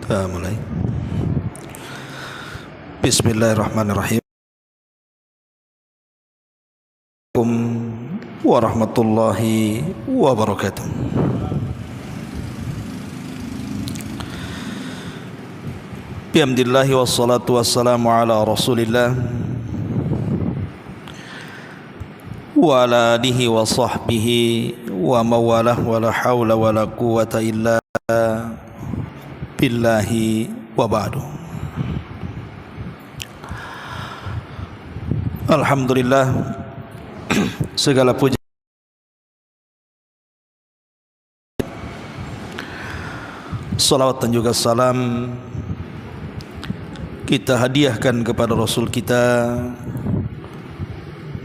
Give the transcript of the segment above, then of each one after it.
Mulai. Bismillahirrahmanirrahim. Assalamualaikum warahmatullahi wabarakatuh. Bihamdillahi wassalatu wassalamu ala rasulillah wa ala alihi wa sahbihi wa mawalah wa la hawla wa la quwata illa billahi wa ba'du. Alhamdulillah, segala puji salawat dan juga salam kita hadiahkan kepada Rasul kita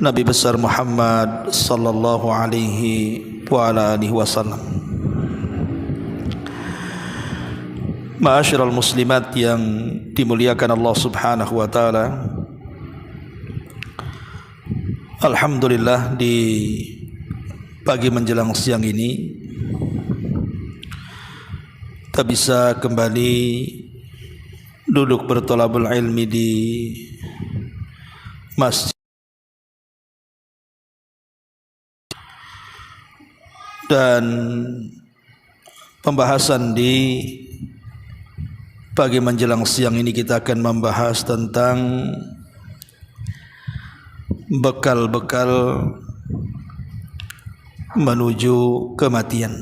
Nabi besar Muhammad sallallahu alaihi wa ala alihi wasallam. Ma'asyiral muslimat yang dimuliakan Allah Subhanahu wa taala. Alhamdulillah, di pagi menjelang siang ini kita bisa kembali duduk bertolabul ilmi di masjid dan pembahasan di pagi menjelang siang ini kita akan membahas tentang bekal-bekal menuju kematian.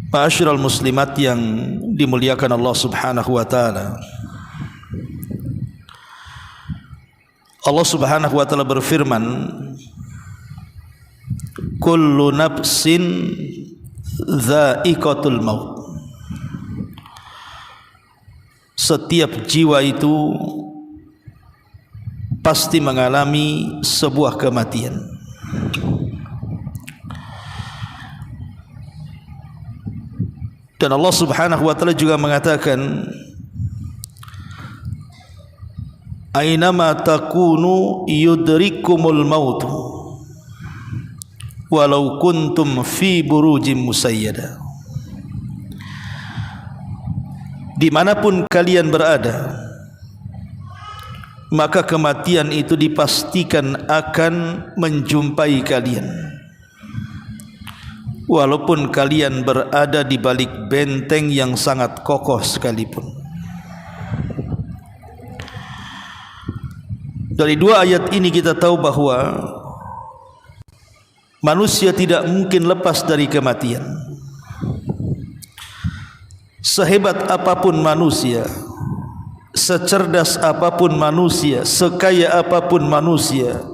Ma'asyiral muslimat yang dimuliakan Allah Subhanahu wa taala. Allah Subhanahu wa taala berfirman, kullu nafsin dha'iqatul maut. Setiap jiwa itu pasti mengalami sebuah kematian. Dan Allah Subhanahu wa taala juga mengatakan, ainama takunu yudrikumul maut walau kuntum fi burujim musayyada. Dimanapun kalian berada, maka kematian itu dipastikan akan menjumpai kalian, walaupun kalian berada di balik benteng yang sangat kokoh sekalipun. Dari dua ayat ini kita tahu bahwa manusia tidak mungkin lepas dari kematian. Sehebat apapun manusia, secerdas apapun manusia, sekaya apapun manusia,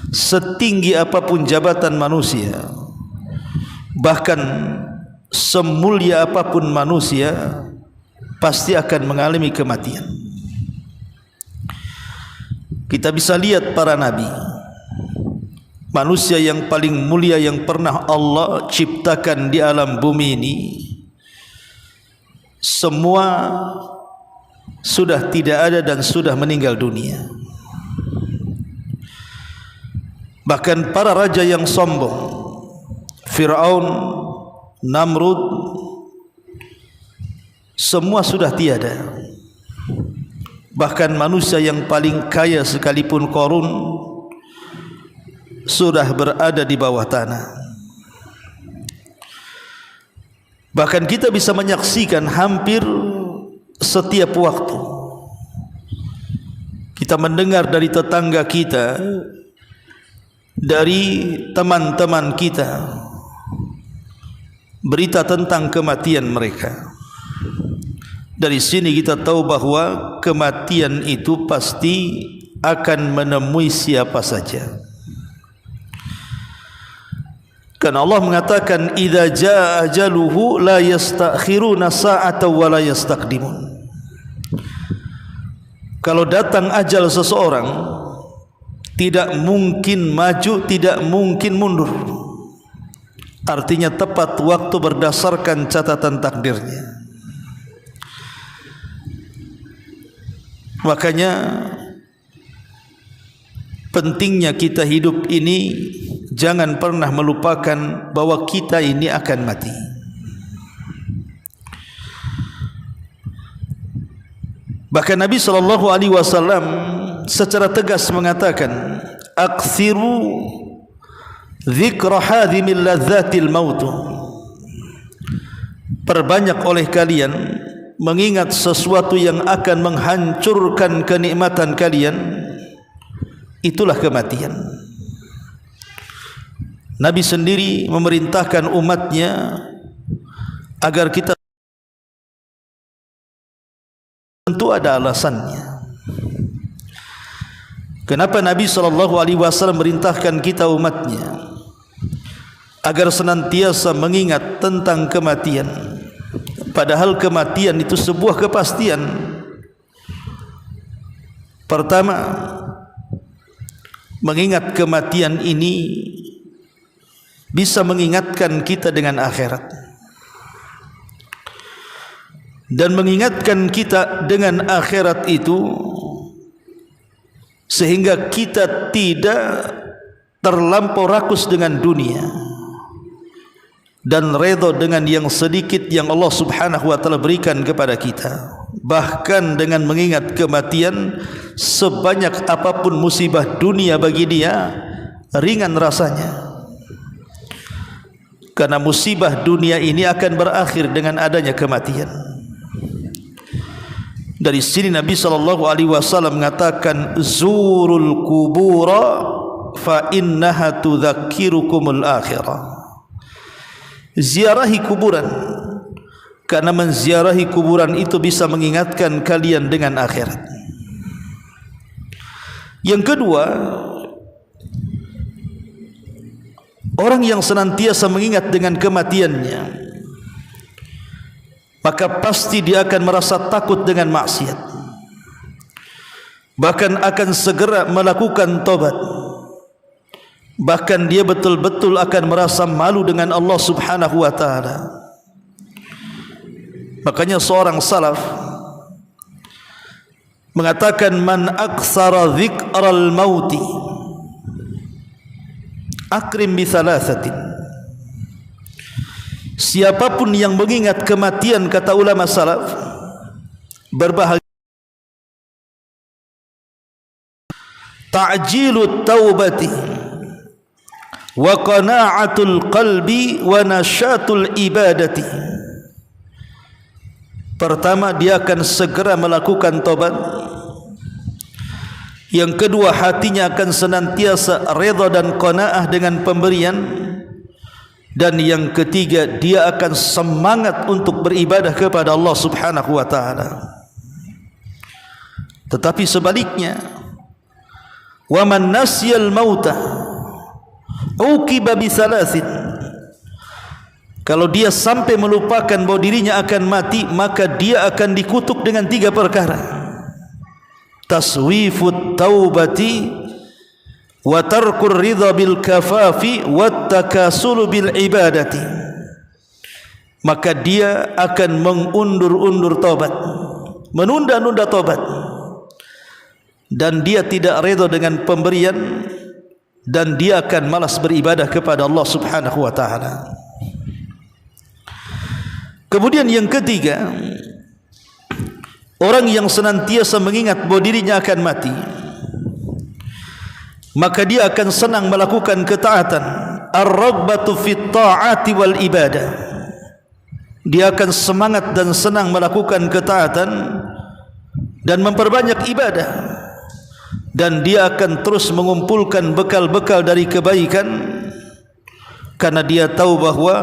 setinggi apapun jabatan manusia, bahkan semulia apapun manusia, pasti akan mengalami kematian. Kita bisa lihat para nabi, manusia yang paling mulia yang pernah Allah ciptakan di alam bumi ini, semua sudah tidak ada dan sudah meninggal dunia. Bahkan para raja yang sombong, Fir'aun, Namrud, semua sudah tiada. Bahkan manusia yang paling kaya sekalipun, Qarun, sudah berada di bawah tanah. Bahkan kita bisa menyaksikan hampir setiap waktu kita mendengar dari tetangga kita, dari teman-teman kita, berita tentang kematian mereka. Dari sini kita tahu bahwa kematian itu pasti akan menemui siapa saja. Karena Allah mengatakan, idza jaa ajaluhu la yastakhiruna sa'atan wa la yastaqdimun. Kalau datang ajal seseorang, tidak mungkin maju, tidak mungkin mundur. Artinya tepat waktu berdasarkan catatan takdirnya. Makanya pentingnya kita hidup ini, jangan pernah melupakan bahwa kita ini akan mati. Bahkan Nabi SAW secara tegas mengatakan, "Aktsiru dzikra hadhimil ladzatil maut." Perbanyak oleh kalian mengingat sesuatu yang akan menghancurkan kenikmatan kalian, itulah kematian. Nabi sendiri memerintahkan umatnya agar kita, tentu ada alasannya. Kenapa Nabi SAW merintahkan kita umatnya agar senantiasa mengingat tentang kematian, padahal kematian itu sebuah kepastian. Pertama, mengingat kematian ini bisa mengingatkan kita dengan akhirat, dan mengingatkan kita dengan akhirat itu sehingga kita tidak terlampau rakus dengan dunia dan redha dengan yang sedikit yang Allah Subhanahu wa taala berikan kepada kita. Bahkan dengan mengingat kematian, sebanyak apapun musibah dunia bagi dia ringan rasanya, karena musibah dunia ini akan berakhir dengan adanya kematian. Dari sini Nabi SAW mengatakan, "Zurul kubura fa innaha tudzakirukumul akhirah." Ziarahi kuburan, karena menziarahi kuburan itu bisa mengingatkan kalian dengan akhirat. Yang kedua, orang yang senantiasa mengingat dengan kematiannya, maka pasti dia akan merasa takut dengan maksiat, bahkan akan segera melakukan tobat. Bahkan dia betul-betul akan merasa malu dengan Allah Subhanahu wa taala. Makanya seorang salaf mengatakan, "Man aktsara dzikral mauti akrim bi thalathatin." Siapapun yang mengingat kematian, kata ulama salaf, berbahagia. Ta'jilut taubati wa qana'atul qalbi wa nasyatul ibadati. Pertama, dia akan segera melakukan tobat. Yang kedua, hatinya akan senantiasa redha dan qanaah dengan pemberian. Dan yang ketiga, dia akan semangat untuk beribadah kepada Allah Subhanahu wa taala. Tetapi sebaliknya, wa man nasyal mauta uqiba bi thalathin. Kalau dia sampai melupakan bahwa dirinya akan mati, maka dia akan dikutuk dengan 3 perkara: taswifut taubati, wa tarkur ridha bil kafafi, wa takasulu bil ibadati. Maka dia akan mengundur-undur taubat, menunda-nunda taubat, dan dia tidak redha dengan pemberian, dan dia akan malas beribadah kepada Allah Subhanahu wa taala. Kemudian yang ketiga, orang yang senantiasa mengingat bahwa dirinya akan mati, maka dia akan senang melakukan ketaatan. Ar-raghbatu fit ta'ati wal ibadah. Dia akan semangat dan senang melakukan ketaatan dan memperbanyak ibadah, dan dia akan terus mengumpulkan bekal-bekal dari kebaikan, karena dia tahu bahwa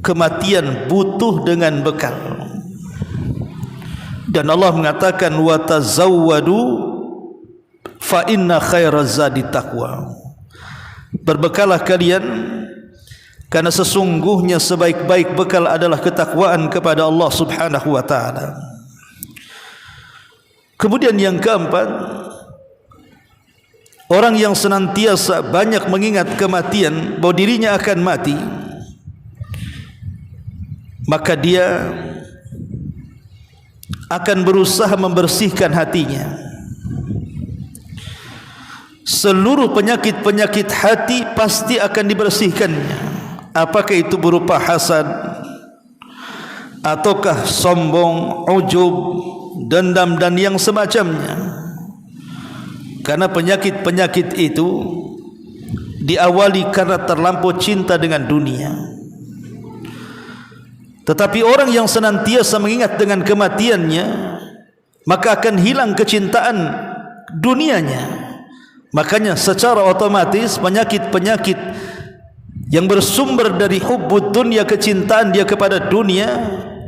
kematian butuh dengan bekal. Dan Allah mengatakan, wa tazawwadu fa inna khairaz zadi taqwa. Berbekalah kalian, karena sesungguhnya sebaik-baik bekal adalah ketakwaan kepada Allah Subhanahu wa taala. Kemudian yang keempat, orang yang senantiasa banyak mengingat kematian, bahwa dirinya akan mati, maka dia akan berusaha membersihkan hatinya. Seluruh penyakit-penyakit hati pasti akan dibersihkannya. Apakah itu berupa hasad, ataukah sombong, ujub, dendam dan yang semacamnya. Karena penyakit-penyakit itu diawali karena terlampau cinta dengan dunia. Tetapi orang yang senantiasa mengingat dengan kematiannya, maka akan hilang kecintaan dunianya. Makanya secara otomatis penyakit-penyakit yang bersumber dari hubbud dunia, kecintaan dia kepada dunia,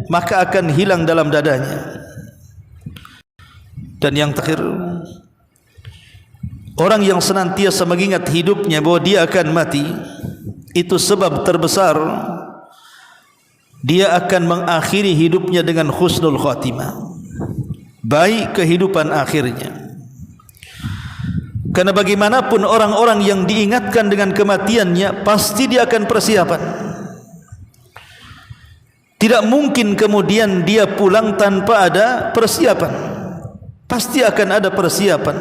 maka akan hilang dalam dadanya. Dan yang terakhir, orang yang senantiasa mengingat hidupnya bahwa dia akan mati, itu sebab terbesar dia akan mengakhiri hidupnya dengan husnul khatimah, baik kehidupan akhirnya. Karena bagaimanapun orang-orang yang diingatkan dengan kematiannya, pasti dia akan persiapan. Tidak mungkin kemudian dia pulang tanpa ada persiapan. Pasti akan ada persiapan.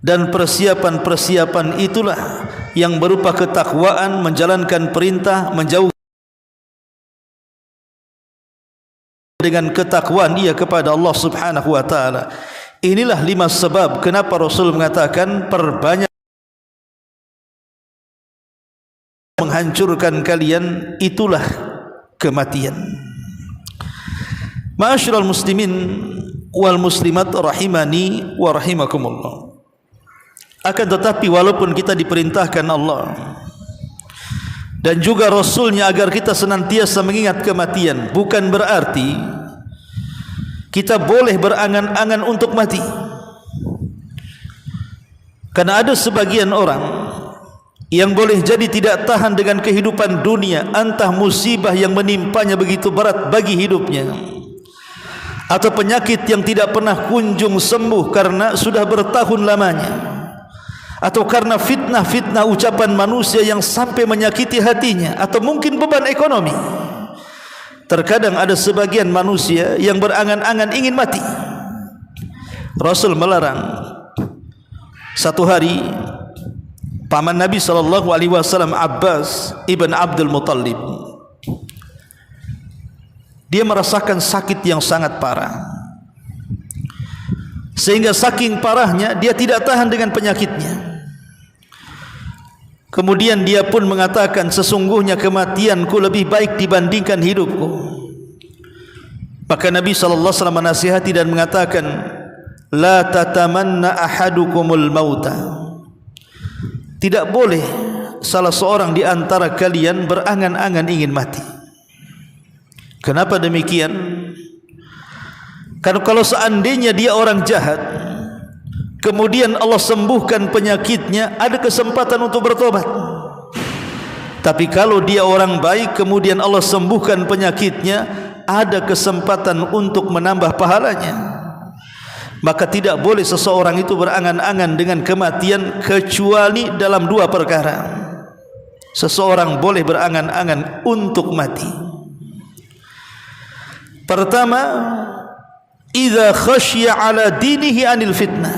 Dan persiapan-persiapan itulah yang berupa ketakwaan, menjalankan perintah, menjauh dengan ketakwaan ia kepada Allah Subhanahu wa taala. Inilah 5 sebab kenapa Rasul mengatakan perbanyak menghancurkan kalian itulah kematian. Ma'asyiral muslimin wal muslimat rahimani wa rahimakumullah. Akan tetapi walaupun kita diperintahkan Allah dan juga Rasulnya agar kita senantiasa mengingat kematian, bukan berarti kita boleh berangan-angan untuk mati. Karena ada sebagian orang yang boleh jadi tidak tahan dengan kehidupan dunia, entah musibah yang menimpanya begitu berat bagi hidupnya, atau penyakit yang tidak pernah kunjung sembuh karena sudah bertahun lamanya, atau karena fitnah-fitnah ucapan manusia yang sampai menyakiti hatinya, atau mungkin beban ekonomi. Terkadang ada sebagian manusia yang berangan-angan ingin mati. Rasul melarang. Satu hari paman Nabi SAW, Abbas ibn Abdul Muttalib, dia merasakan sakit yang sangat parah, sehingga saking parahnya dia tidak tahan dengan penyakitnya. Kemudian dia pun mengatakan, sesungguhnya kematianku lebih baik dibandingkan hidupku. Maka Nabi SAW menasihati dan mengatakan, la tatamanna ahadukumul mauta. Tidak boleh salah seorang di antara kalian berangan-angan ingin mati. Kenapa demikian? Karena kalau seandainya dia orang jahat, kemudian Allah sembuhkan penyakitnya, ada kesempatan untuk bertobat. Tapi kalau dia orang baik, kemudian Allah sembuhkan penyakitnya, ada kesempatan untuk menambah pahalanya. Maka tidak boleh seseorang itu berangan-angan dengan kematian, kecuali dalam 2 perkara. Seseorang boleh berangan-angan untuk mati. Pertama, idza khasya ala dinihi anil fitnah.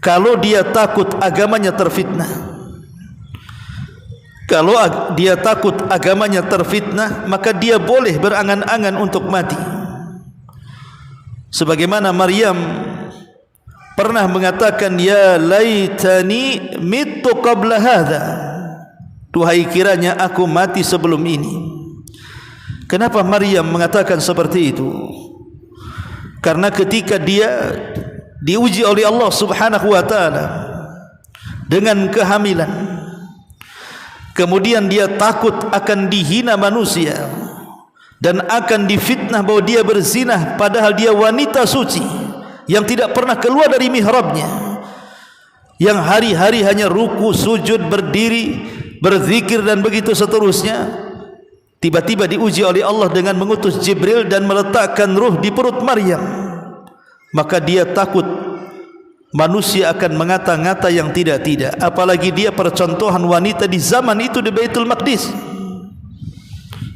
Kalau dia takut agamanya terfitnah. Kalau dia takut agamanya terfitnah, maka dia boleh berangan-angan untuk mati. Sebagaimana Maryam pernah mengatakan, ya laitani mittu qabla hadha. Duhai kiranya aku mati sebelum ini. Kenapa Maryam mengatakan seperti itu? Karena ketika dia diuji oleh Allah Subhanahu wa taala dengan kehamilan, kemudian dia takut akan dihina manusia dan akan difitnah bahwa dia berzina, padahal dia wanita suci yang tidak pernah keluar dari mihrabnya, yang hari-hari hanya ruku, sujud, berdiri, berzikir dan begitu seterusnya. Tiba-tiba diuji oleh Allah dengan mengutus Jibril dan meletakkan ruh di perut Maryam. Maka dia takut manusia akan mengata-ngata yang tidak-tidak, apalagi dia percontohan wanita di zaman itu di Baitul Maqdis.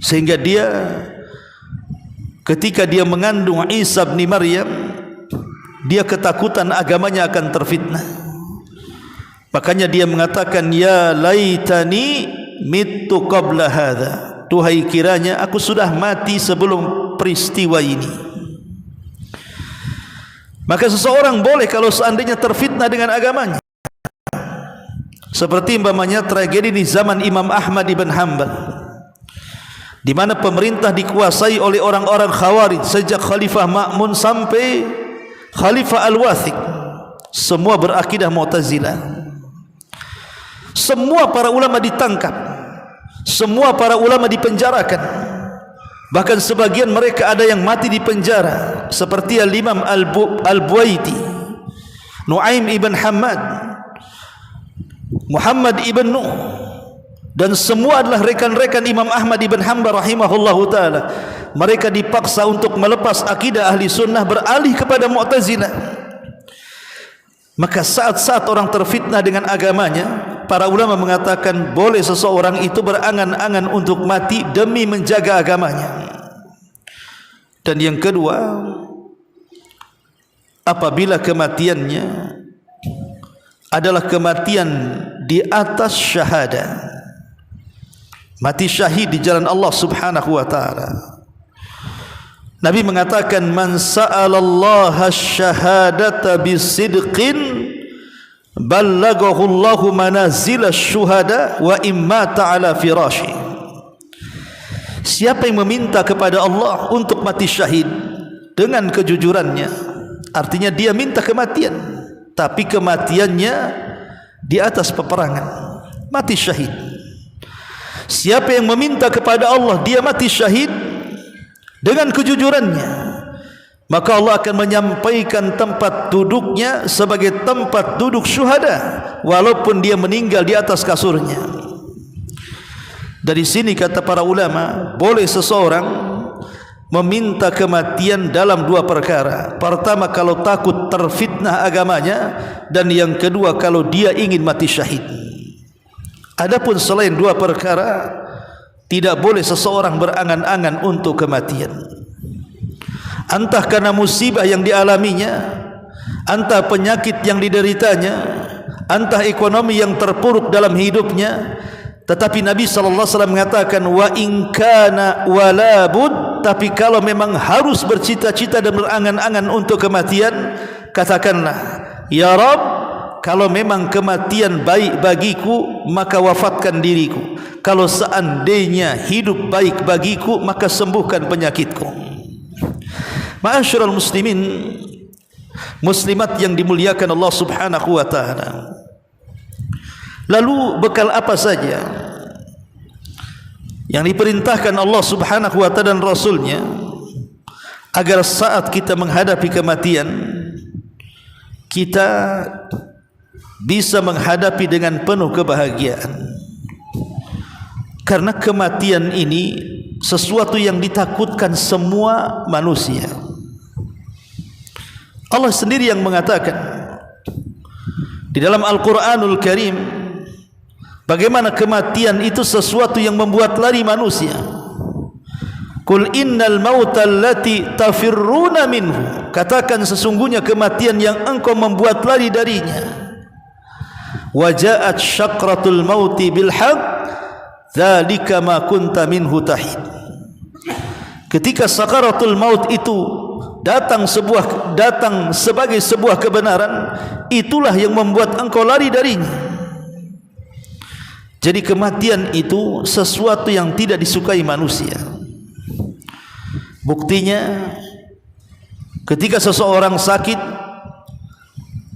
Sehingga dia ketika dia mengandung Isa bin Maryam, dia ketakutan agamanya akan terfitnah. Makanya dia mengatakan, ya laitani mittu qabla hadha. Duhai kiranya aku sudah mati sebelum peristiwa ini. Maka seseorang boleh kalau seandainya terfitnah dengan agamanya, seperti umpamanya tragedi di zaman Imam Ahmad ibn Hanbal, di mana pemerintah dikuasai oleh orang-orang Khawarij sejak Khalifah Ma'mun sampai Khalifah Al-Wathiq, semua berakidah Mu'tazilah. Semua para ulama ditangkap, semua para ulama dipenjarakan, bahkan sebagian mereka ada yang mati di penjara, seperti Al-Imam Al-Buwaiti, Nu'aim ibn Hammad, Muhammad ibn Nuh, dan semua adalah rekan-rekan Imam Ahmad ibn Hanbal rahimahullahu ta'ala. Mereka dipaksa untuk melepas akidah ahli sunnah, beralih kepada Mu'tazilah. Maka saat-saat orang terfitnah dengan agamanya, para ulama mengatakan boleh seseorang itu berangan-angan untuk mati demi menjaga agamanya. Dan yang kedua, apabila kematiannya adalah kematian di atas syahadah, mati syahid di jalan Allah subhanahu wa ta'ala. Nabi mengatakan, man sa'alallaha syahadata bisidqin ballagahu Allahu manazila syuhada wa imma ta'ala firashi. Siapa yang meminta kepada Allah untuk mati syahid dengan kejujurannya, artinya dia minta kematian, tapi kematiannya di atas peperangan, mati syahid. Siapa yang meminta kepada Allah dia mati syahid dengan kejujurannya, maka Allah akan menyampaikan tempat duduknya sebagai tempat duduk syuhada, walaupun dia meninggal di atas kasurnya. Dari sini kata para ulama, boleh seseorang meminta kematian dalam dua perkara. Pertama, kalau takut terfitnah agamanya, dan yang kedua, kalau dia ingin mati syahid. Adapun selain dua perkara, tidak boleh seseorang berangan-angan untuk kematian. Entah karena musibah yang dialaminya, entah penyakit yang dideritanya, entah ekonomi yang terpuruk dalam hidupnya. Tetapi Nabi SAW mengatakan, wa in kana wala bud, tapi kalau memang harus bercita-cita dan berangan-angan untuk kematian, katakanlah, ya Rabb, kalau memang kematian baik bagiku, maka wafatkan diriku. Kalau seandainya hidup baik bagiku, maka sembuhkan penyakitku. Ma'asyiral muslimin, muslimat yang dimuliakan Allah subhanahu wa ta'ala. Lalu bekal apa saja yang diperintahkan Allah subhanahu wa ta'ala dan Rasulnya, agar saat kita menghadapi kematian, kita bisa menghadapi dengan penuh kebahagiaan. Karena kematian ini sesuatu yang ditakutkan semua manusia. Allah sendiri yang mengatakan di dalam Al-Quranul Karim, bagaimana kematian itu sesuatu yang membuat lari manusia. Qul innal mauta allati tafirruna minhu, katakan sesungguhnya kematian yang engkau membuat lari darinya. Wajaat syakratul mauti bil haq, dzalika ma kunta minhu tahid. Ketika sakaratul maut itu datang sebagai sebuah kebenaran, itulah yang membuat engkau lari darinya. Jadi kematian itu sesuatu yang tidak disukai manusia. Buktinya, ketika seseorang sakit,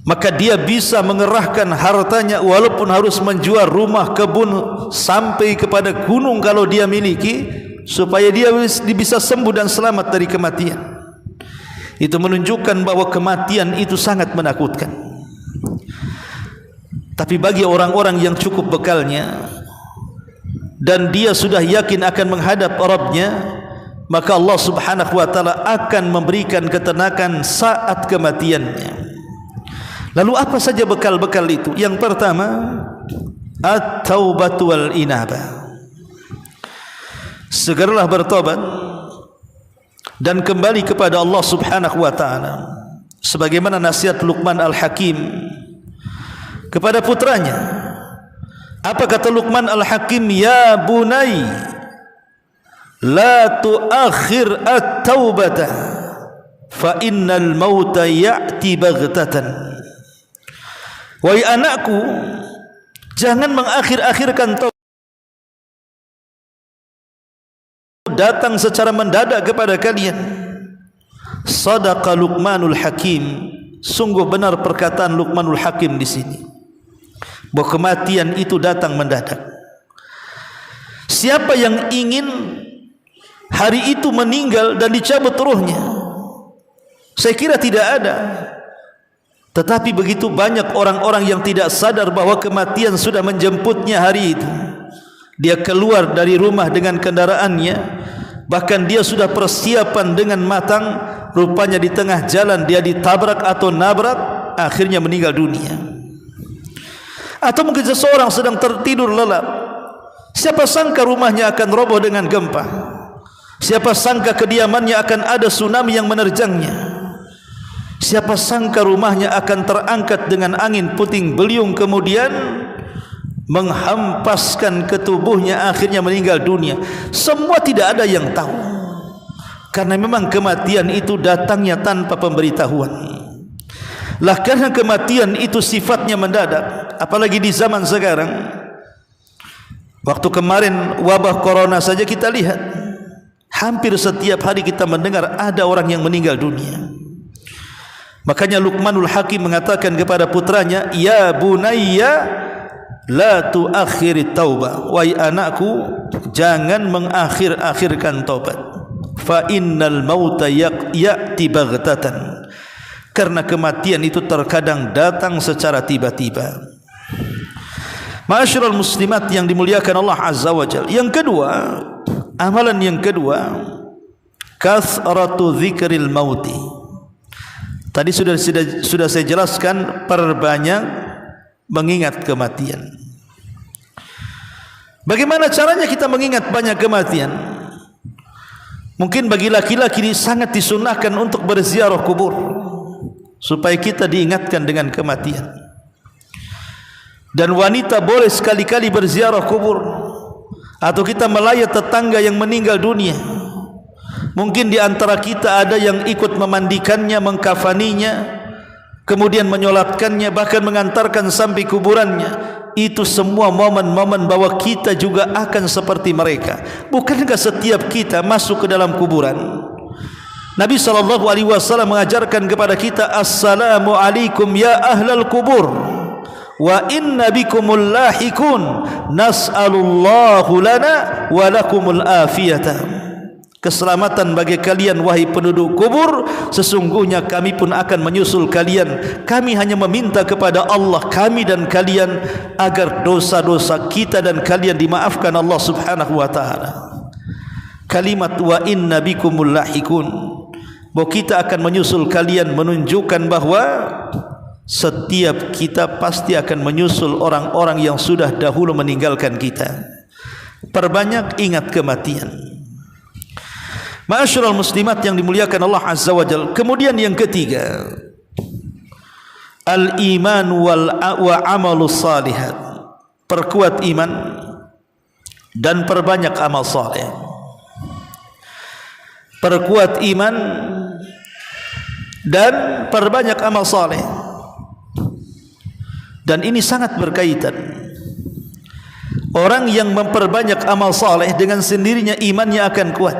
maka dia bisa mengerahkan hartanya, walaupun harus menjual rumah, kebun, sampai kepada gunung kalau dia miliki, supaya dia bisa sembuh dan selamat dari kematian. Itu menunjukkan bahwa kematian itu sangat menakutkan. Tapi bagi orang-orang yang cukup bekalnya dan dia sudah yakin akan menghadap Rabbnya, maka Allah subhanahu wa ta'ala akan memberikan ketenangan saat kematiannya. Lalu apa saja bekal-bekal itu? Yang pertama, at-taubatu wal inabah. Segeralah bertobat dan kembali kepada Allah subhanahu wa ta'ala, sebagaimana nasihat Luqman Al-Hakim kepada putranya. Apa kata Luqman Al-Hakim? Ya bunai, la tuakhir at-taubata fa innal mauta ya'ti baghtatan. Wahai anakku, jangan mengakhir-akhirkan taubat datang secara mendadak kepada kalian. Sadaqa Luqmanul Hakim, sungguh benar perkataan Luqmanul Hakim di sini, bahwa kematian itu datang mendadak. Siapa yang ingin hari itu meninggal dan dicabut ruhnya? Saya kira tidak ada. Tetapi begitu banyak orang-orang yang tidak sadar bahwa kematian sudah menjemputnya hari itu. Dia keluar dari rumah dengan kendaraannya, bahkan dia sudah persiapan dengan matang. Rupanya di tengah jalan dia ditabrak atau nabrak, akhirnya meninggal dunia. Atau mungkin seseorang sedang tertidur lelap, siapa sangka rumahnya akan roboh dengan gempa, siapa sangka kediamannya akan ada tsunami yang menerjangnya, siapa sangka rumahnya akan terangkat dengan angin puting beliung kemudian menghampaskan ke tubuhnya, akhirnya meninggal dunia. Semua tidak ada yang tahu, karena memang kematian itu datangnya tanpa pemberitahuan. Lah karena kematian itu sifatnya mendadak, apalagi di zaman sekarang. Waktu kemarin wabah corona saja kita lihat, hampir setiap hari kita mendengar ada orang yang meninggal dunia. Makanya Luqmanul Hakim mengatakan kepada putranya, ya bunayya la tuakhiri taubah, wahai anakku, jangan mengakhir-akhirkan taubat. Fa innal mauta ya'ti baghtatan, karena kematian itu terkadang datang secara tiba-tiba. Ma'asyiral muslimat yang dimuliakan Allah Azza wa Jalla. Yang kedua, amalan yang kedua, kathratu dzikril mauti. Tadi sudah saya jelaskan, perbanyak mengingat kematian. Bagaimana caranya kita mengingat banyak kematian? Mungkin bagi laki-laki sangat disunahkan untuk berziarah kubur, supaya kita diingatkan dengan kematian. Dan wanita boleh sekali-kali berziarah kubur, atau kita melayat tetangga yang meninggal dunia. Mungkin di antara kita ada yang ikut memandikannya, mengkafaninya, kemudian menyolatkannya, bahkan mengantarkan sampai kuburannya. Itu semua momen-momen bahwa kita juga akan seperti mereka. Bukankah setiap kita masuk ke dalam kuburan? Nabi SAW mengajarkan kepada kita, assalamu alaikum ya ahlal kubur, wa inna bikumul lahikun, nas'alullahu lana wa lakumul afiyata. Keselamatan bagi kalian wahai penduduk kubur, sesungguhnya kami pun akan menyusul kalian. Kami hanya meminta kepada Allah, kami dan kalian, agar dosa-dosa kita dan kalian dimaafkan Allah Subhanahu wa taala. Kalimat wa inna bikumul lahikun, bahwa kita akan menyusul kalian, menunjukkan bahwa setiap kita pasti akan menyusul orang-orang yang sudah dahulu meninggalkan kita. Perbanyak ingat kematian. Ma'asyiral muslimat yang dimuliakan Allah Azza wa Jalla. Kemudian yang ketiga, al-iman wa amalus salihat. Perkuat iman dan perbanyak amal saleh. Perkuat iman dan perbanyak amal saleh. Dan ini sangat berkaitan. Orang yang memperbanyak amal saleh, dengan sendirinya imannya akan kuat.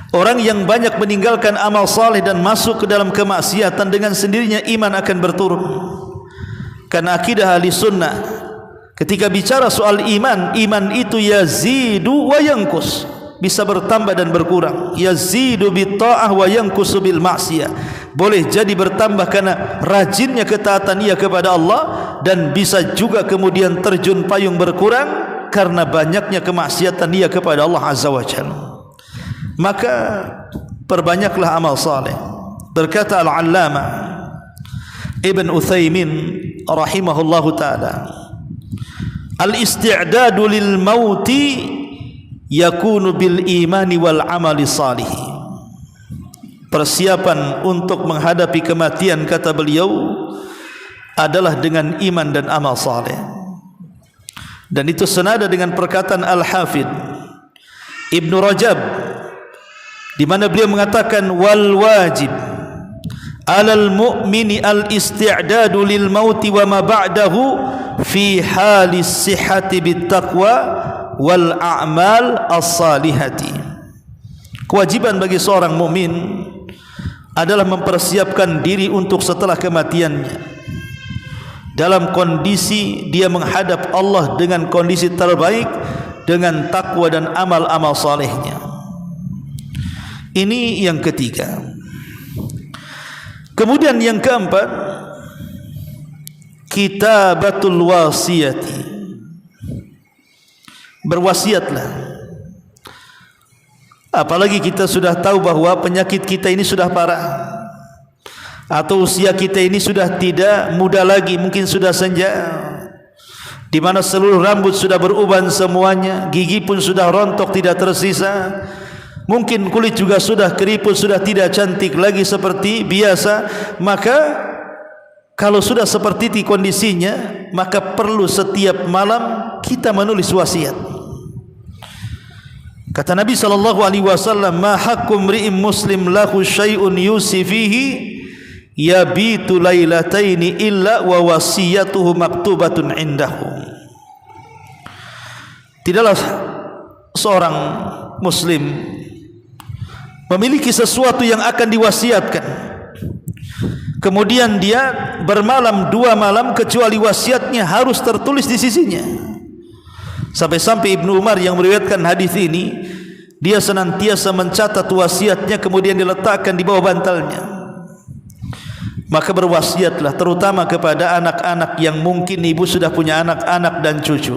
Orang yang banyak meninggalkan amal saleh dan masuk ke dalam kemaksiatan, dengan sendirinya iman akan berturun. Karena akidah ahli sunnah, ketika bicara soal iman, iman itu yazidu wa yankus, bisa bertambah dan berkurang. Yazidu bit ta'ah wa yankusu bil ma'siyah. Boleh jadi bertambah karena rajinnya ketaatan ia kepada Allah, dan bisa juga kemudian terjun payung berkurang karena banyaknya kemaksiatan ia kepada Allah Azza wa Jalla. Maka perbanyaklah amal saleh. Berkata Al-Allamah Ibn Utsaimin rahimahullahu taala, al-isti'dadu lil mauti yakunu bil imani wal amali salih. Persiapan untuk menghadapi kematian, kata beliau, adalah dengan iman dan amal saleh. Dan itu senada dengan perkataan Al-Hafidh Ibn Rajab di mana beliau mengatakan wal wajib 'alal mu'mini al-isti'dadu lil mauti wa ma ba'dahu fi halis sihhati bit taqwa wal a'mal as-salihati. Kewajiban bagi seorang mukmin adalah mempersiapkan diri untuk setelah kematiannya dalam kondisi dia menghadap Allah dengan kondisi terbaik, dengan takwa dan amal-amal salehnya. Ini yang ketiga. Kemudian yang keempat, kitabatul wasiyati. Berwasiatlah. Apalagi kita sudah tahu bahwa penyakit kita ini sudah parah, atau usia kita ini sudah tidak muda lagi, mungkin sudah senja, di mana seluruh rambut sudah beruban semuanya, gigi pun sudah rontok tidak tersisa, mungkin kulit juga sudah keriput, sudah tidak cantik lagi seperti biasa. Maka kalau sudah seperti itu kondisinya, maka perlu setiap malam kita menulis wasiat. Kata Nabi SAW, ma hakum ri'im muslim lahu syai'un yusi fihi yabitu lailataini illa wa wasiyatuhu maktubatun indahu. Tidaklah seorang muslim memiliki sesuatu yang akan diwasiatkan, kemudian dia bermalam 2 malam kecuali wasiatnya harus tertulis di sisinya. Sampai-sampai Ibnu Umar yang meriwayatkan hadis ini, dia senantiasa mencatat wasiatnya kemudian diletakkan di bawah bantalnya. Maka berwasiatlah terutama kepada anak-anak yang mungkin ibu sudah punya anak-anak dan cucu.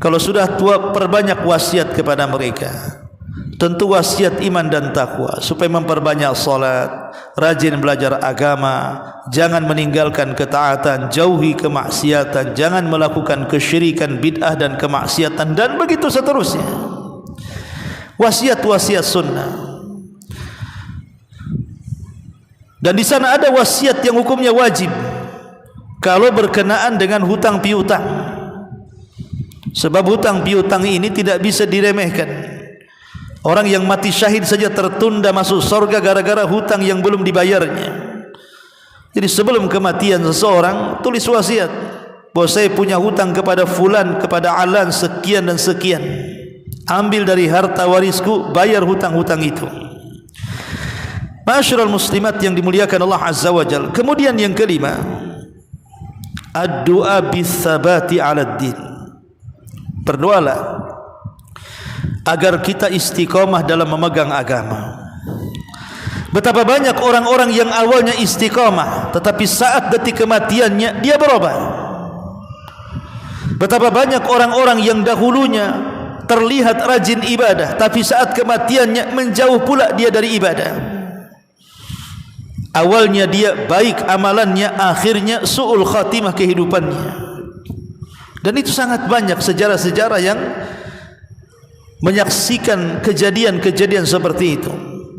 Kalau sudah tua, perbanyak wasiat kepada mereka. Tentu wasiat iman dan takwa, supaya memperbanyak salat, rajin belajar agama, jangan meninggalkan ketaatan, jauhi kemaksiatan, jangan melakukan kesyirikan, bid'ah dan kemaksiatan, dan begitu seterusnya. Wasiat-wasiat sunnah. Dan di sana ada wasiat yang hukumnya wajib kalau berkenaan dengan hutang piutang. Sebab hutang piutang ini tidak bisa diremehkan. Orang yang mati syahid saja tertunda masuk surga gara-gara hutang yang belum dibayarnya. Jadi sebelum kematian seseorang, tulis wasiat bahwa saya punya hutang kepada fulan, kepada alan sekian dan sekian. Ambil dari harta warisku, bayar hutang-hutang itu. Ma'asyiral muslimat yang dimuliakan Allah Azza wa Jalla. Kemudian yang kelima, ad-du'a bis-sabati 'alad din. Berdoalah agar kita istiqamah dalam memegang agama. Betapa banyak orang-orang yang awalnya istiqamah, tetapi saat detik kematiannya dia berubah. Betapa banyak orang-orang yang dahulunya terlihat rajin ibadah, tapi saat kematiannya menjauh pula dia dari ibadah. Awalnya dia baik amalannya, akhirnya su'ul khatimah kehidupannya. Dan itu sangat banyak sejarah-sejarah yang menyaksikan kejadian-kejadian seperti itu.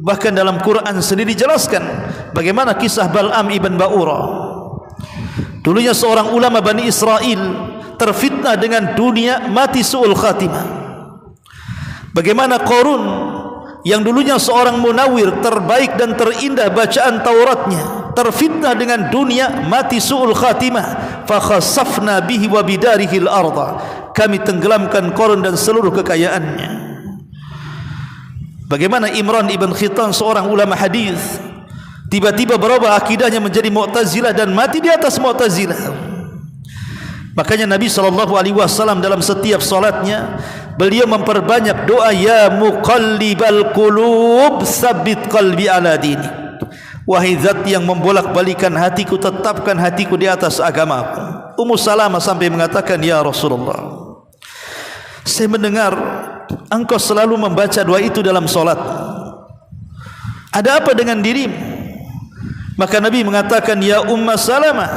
Bahkan dalam Quran sendiri dijelaskan bagaimana kisah Bal'am ibn Ba'ura. Dulunya seorang ulama Bani Israel terfitnah dengan dunia, mati su'ul khatimah. Bagaimana Qarun yang dulunya seorang munawir terbaik dan terindah bacaan Tauratnya, terfitnah dengan dunia, mati su'ul khatimah. Fa khasafna bihi wa bidarihi al-ardha. Kami tenggelamkan Qarun dan seluruh kekayaannya. Bagaimana Imran ibn Khitan seorang ulama hadis tiba-tiba berubah akidahnya menjadi Mu'tazilah dan mati di atas Mu'tazilah. Makanya Nabi SAW dalam setiap salatnya beliau memperbanyak doa, ya muqallibal qulub tsabbit qalbi ala dini. Wahai zat yang membolak-balikan hatiku, tetapkan hatiku di atas agamaku. Ummu Salamah sampai mengatakan, ya Rasulullah, saya mendengar engkau selalu membaca doa itu dalam solat. Ada apa dengan dirimu? Maka Nabi mengatakan, ya Ummu Salamah,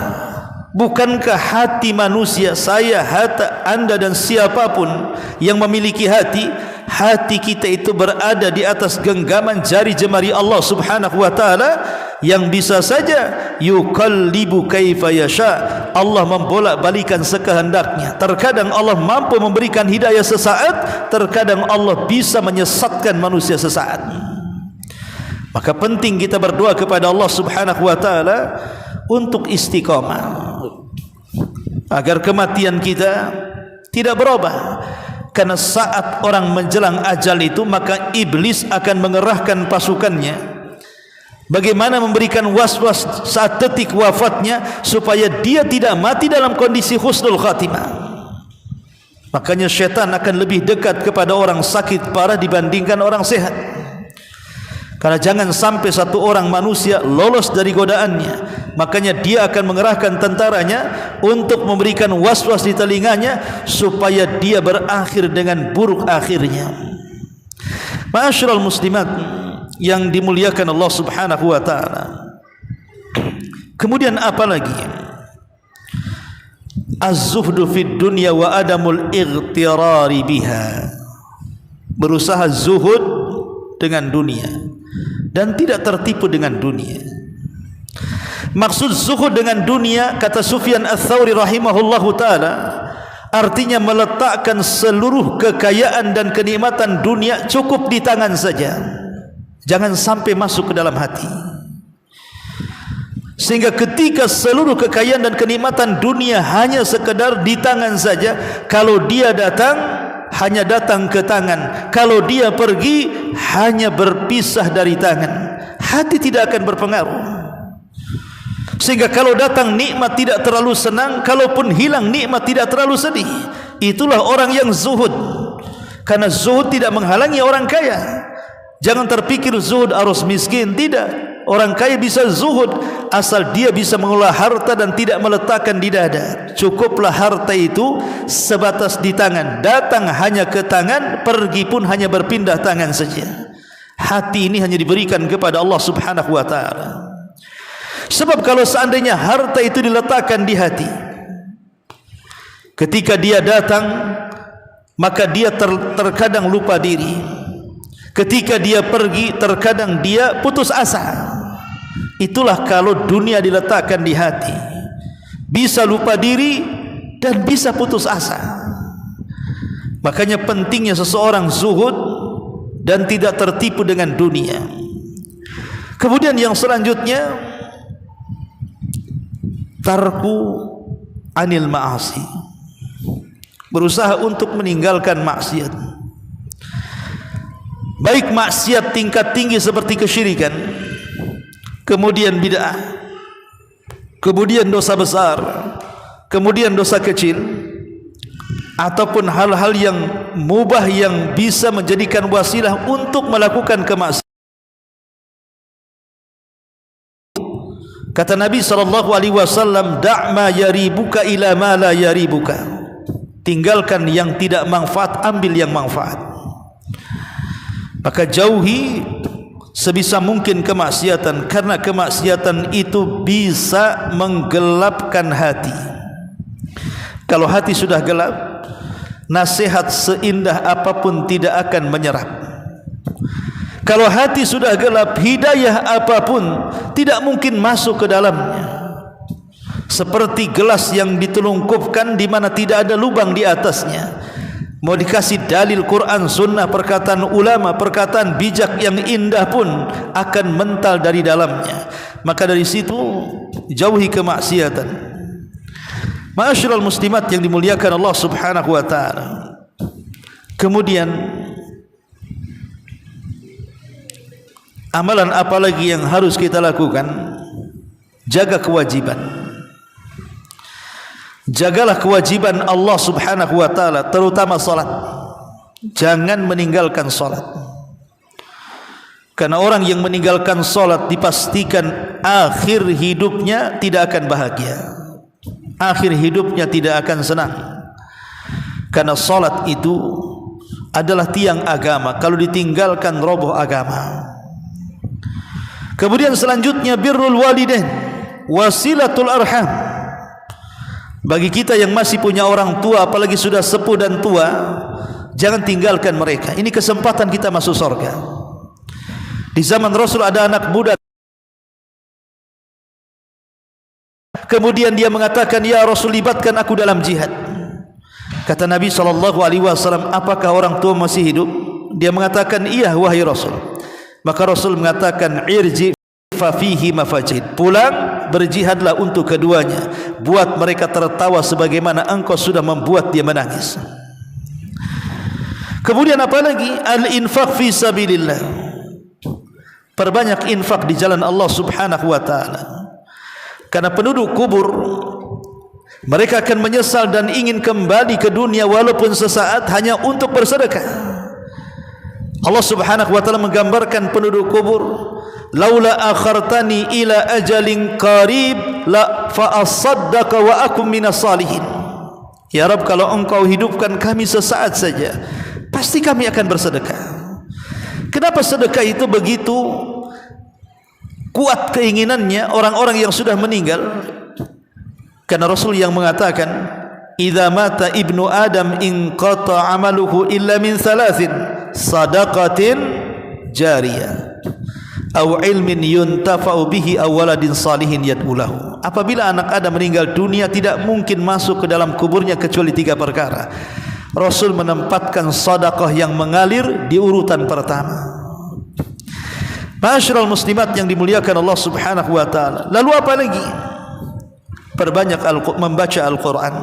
bukankah hati manusia, saya, hata, anda dan siapapun yang memiliki hati, hati kita itu berada di atas genggaman jari jemari Allah Subhanahu wa ta'ala. yang bisa saja yuqallibu kaifa yasha, Allah membolak-balikan sekehendaknya. Terkadang Allah mampu memberikan hidayah sesaat, terkadang Allah bisa menyesatkan manusia sesaat. Maka penting kita berdoa kepada Allah Subhanahu wa taala untuk istiqamah agar kematian kita tidak berubah. Karena saat orang menjelang ajal itu, maka iblis akan mengerahkan pasukannya bagaimana memberikan was-was saat detik wafatnya supaya dia tidak mati dalam kondisi husnul khatimah. Makanya syaitan akan lebih dekat kepada orang sakit parah dibandingkan orang sehat. Karena jangan sampai satu orang manusia lolos dari godaannya, makanya dia akan mengerahkan tentaranya untuk memberikan was-was di telinganya supaya dia berakhir dengan buruk akhirnya. Ma'asyiral muslimat yang dimuliakan Allah Subhanahu wa taala. Kemudian apa lagi? Az-zuhdu fid dunya wa adamul ightirari biha. Berusaha zuhud dengan dunia dan tidak tertipu dengan dunia. Maksud zuhud dengan dunia, kata Sufyan Ats-Tsauri rahimahullahu taala, artinya meletakkan seluruh kekayaan dan kenikmatan dunia cukup di tangan saja, jangan sampai masuk ke dalam hati. Sehingga ketika seluruh kekayaan dan kenikmatan dunia hanya sekedar di tangan saja, kalau dia datang hanya datang ke tangan, kalau dia pergi hanya berpisah dari tangan, hati tidak akan berpengaruh. Sehingga kalau datang nikmat tidak terlalu senang, kalaupun hilang nikmat tidak terlalu sedih. Itulah orang yang zuhud. Karena zuhud tidak menghalangi orang kaya. Jangan terpikir zuhud harus miskin, tidak. Orang kaya bisa zuhud asal dia bisa mengelola harta dan tidak meletakkan di dada. Cukuplah harta itu sebatas di tangan, datang hanya ke tangan, pergi pun hanya berpindah tangan saja. Hati ini hanya diberikan kepada Allah Subhanahu wa taala. Sebab kalau seandainya harta itu diletakkan di hati, ketika dia datang maka dia terkadang lupa diri. Ketika dia pergi terkadang dia putus asa. Itulah kalau dunia diletakkan di hati, bisa lupa diri dan bisa putus asa. Makanya pentingnya seseorang zuhud dan tidak tertipu dengan dunia. Kemudian yang selanjutnya, tarku anil ma'asi, berusaha untuk meninggalkan maksiat. Baik maksiat tingkat tinggi seperti kesyirikan, kemudian bid'ah, kemudian dosa besar, kemudian dosa kecil, ataupun hal-hal yang mubah yang bisa menjadikan wasilah untuk melakukan kemaksiatan. Kata Nabi SAW, da' ma yaribuka ila ma la yaribuka. Tinggalkan yang tidak manfaat, ambil yang manfaat. Maka jauhi sebisa mungkin kemaksiatan, karena kemaksiatan itu bisa menggelapkan hati. Kalau hati sudah gelap, nasihat seindah apapun tidak akan menyerap. Kalau hati sudah gelap, hidayah apapun tidak mungkin masuk ke dalamnya. Seperti gelas yang ditelungkupkan di mana tidak ada lubang di atasnya. Mau dikasih dalil Quran, sunnah, perkataan ulama, perkataan bijak yang indah pun akan mental dari dalamnya. Maka dari situ jauhi kemaksiatan. Ma'asyiral muslimat yang dimuliakan Allah Subhanahu wa taala. Kemudian amalan apa lagi yang harus kita lakukan? Jaga kewajiban. Jagalah kewajiban Allah Subhanahu wa taala, terutama salat. Jangan meninggalkan salat. Karena orang yang meninggalkan salat dipastikan akhir hidupnya tidak akan bahagia. Akhir hidupnya tidak akan senang. Karena salat itu adalah tiang agama. Kalau ditinggalkan roboh agama. Kemudian selanjutnya birrul walidain, wasilatul arham. Bagi kita yang masih punya orang tua, apalagi sudah sepuh dan tua, jangan tinggalkan mereka. Ini kesempatan kita masuk surga. Di zaman Rasul ada anak muda Kemudian dia mengatakan, ya Rasul, libatkan aku dalam jihad. Kata Nabi SAW, apakah orang tua masih hidup? Dia mengatakan, iya wahai Rasul. Maka Rasul mengatakan, irji fa fihi mafajid, pulang berjihadlah untuk keduanya, buat mereka tertawa sebagaimana engkau sudah membuat dia menangis. Kemudian apa lagi? Al-infaq fi sabilillah, perbanyak infak di jalan Allah Subhanahu wa taala. Karena penduduk kubur mereka akan menyesal dan ingin kembali ke dunia walaupun sesaat hanya untuk bersedekah. Allah Subhanahu wa taala menggambarkan penduduk kubur, laula akhartani ila ajalin qarib la fa asaddaqa wa akum minas salihin. Ya Rabb, kalau engkau hidupkan kami sesaat saja, pasti kami akan bersedekah. Kenapa sedekah itu begitu kuat keinginannya orang-orang yang sudah meninggal? Karena Rasul yang mengatakan, idza mata ibnu adam inqata amaluhu illa min thalathin, sadaqatin jariyah aw ilmin yuntafa'u bihi aw waladin salihin yad'u lahu. Apabila anak Adam meninggal dunia, tidak mungkin masuk ke dalam kuburnya kecuali 3 perkara. Rasul menempatkan sedekah yang mengalir di urutan pertama. Ma'asyiral muslimat yang dimuliakan Allah Subhanahu wa taala. Lalu apa lagi? Perbanyak membaca Al-Quran.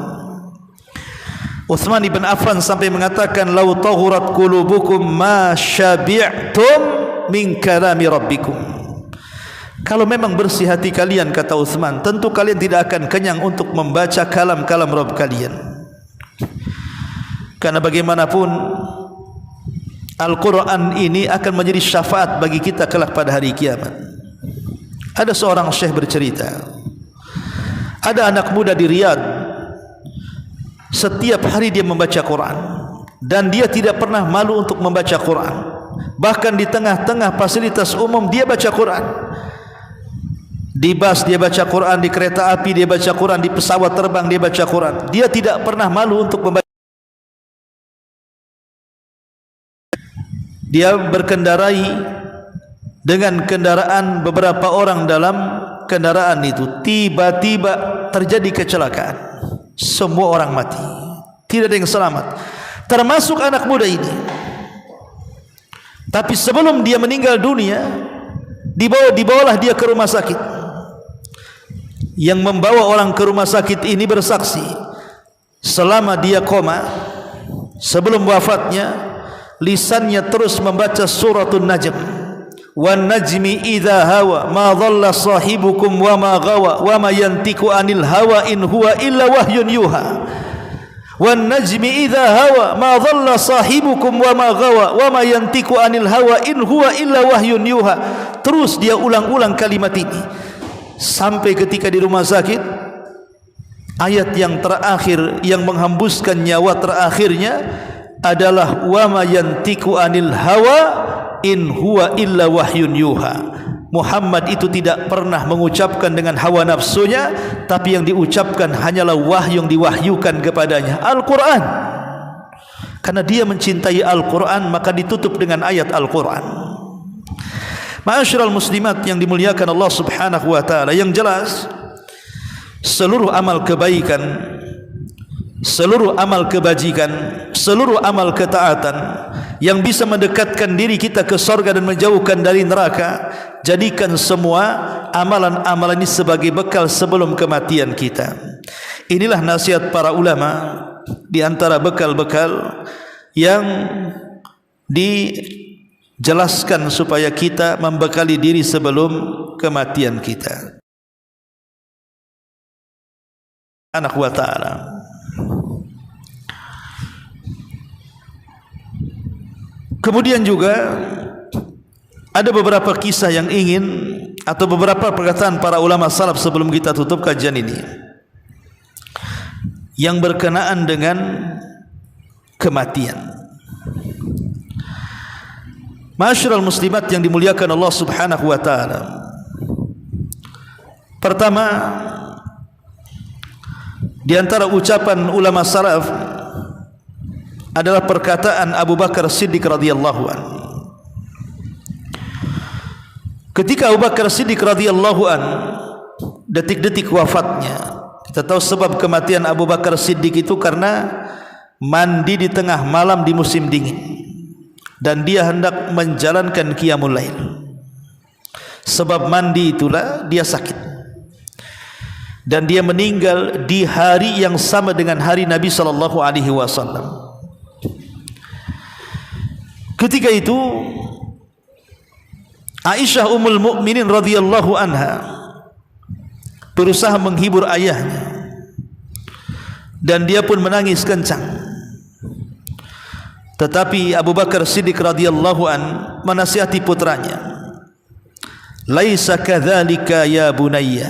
Utsman ibn Affan sampai mengatakan, lau tahurat qulubukum ma syabi'tum min kalami rabbikum. Kalau memang bersih hati kalian, kata Utsman, tentu kalian tidak akan kenyang untuk membaca kalam-kalam Rabb kalian. Karena bagaimanapun Al-Quran ini akan menjadi syafaat bagi kita kelak pada hari kiamat. Ada seorang syekh bercerita, ada anak muda di Riyadh, setiap hari dia membaca Quran, dan dia tidak pernah malu untuk membaca Quran. Bahkan di tengah-tengah fasilitas umum dia baca Quran. Di bus dia baca Quran, di kereta api dia baca Quran, di pesawat terbang dia baca Quran. Dia tidak pernah malu untuk membaca. Dia berkendarai dengan kendaraan, beberapa orang dalam kendaraan itu, tiba-tiba terjadi kecelakaan, semua orang mati, tidak ada yang selamat, termasuk anak muda ini. Tapi sebelum dia meninggal dunia, dibawalah dia ke rumah sakit. Yang membawa orang ke rumah sakit ini bersaksi, selama dia koma, sebelum wafatnya, lisannya terus membaca suratul Najm. Wan najmi idza hawa ma dhalla sahibukum wa ma ghawa wa ma yantiqu anil hawa in huwa illa wahyun yuha. Wan najmi idza hawa ma dhalla sahibukum wa ma ghawa wa ma yantiqu anil hawa in huwa illa wahyun yuha. Terus dia ulang-ulang kalimat ini sampai ketika di rumah sakit, ayat yang terakhir yang menghembuskan nyawa terakhirnya adalah wa ma yantiqu anil hawa in huwa illa wahyun yuha. Muhammad itu tidak pernah mengucapkan dengan hawa nafsunya, tapi yang diucapkan hanyalah wahyu yang diwahyukan kepadanya, Al-Quran. Karena dia mencintai Al-Quran, maka ditutup dengan ayat Al-Quran. Ma'asyiral muslimat yang dimuliakan Allah Subhanahu wa taala, yang jelas seluruh amal kebaikan, seluruh amal kebajikan, seluruh amal ketaatan yang bisa mendekatkan diri kita ke surga dan menjauhkan dari neraka, jadikan semua amalan-amalan ini sebagai bekal sebelum kematian kita. Inilah nasihat para ulama, di antara bekal-bekal yang dijelaskan supaya kita membekali diri sebelum kematian kita. Anak wa ta'ala. Kemudian juga ada beberapa kisah yang ingin, atau beberapa perkataan para ulama salaf sebelum kita tutup kajian ini, yang berkenaan dengan kematian. Ma'asyiral muslimat yang dimuliakan Allah Subhanahu wa taala. Pertama, di antara ucapan ulama salaf adalah perkataan Abu Bakar Siddiq radhiyallahu anhu. Ketika Abu Bakar Siddiq radhiyallahu anhu detik-detik wafatnya. Kita tahu sebab kematian Abu Bakar Siddiq itu karena mandi di tengah malam di musim dingin, dan dia hendak menjalankan qiyamul lail. Sebab mandi itulah dia sakit, dan dia meninggal di hari yang sama dengan hari Nabi SAW. Ketika itu Aisyah Ummul Mukminin radhiyallahu anha berusaha menghibur ayahnya, dan dia pun menangis kencang. Tetapi Abu Bakar Siddiq radhiyallahu an menasihati putranya, "Laisa kadzalika ya bunayya."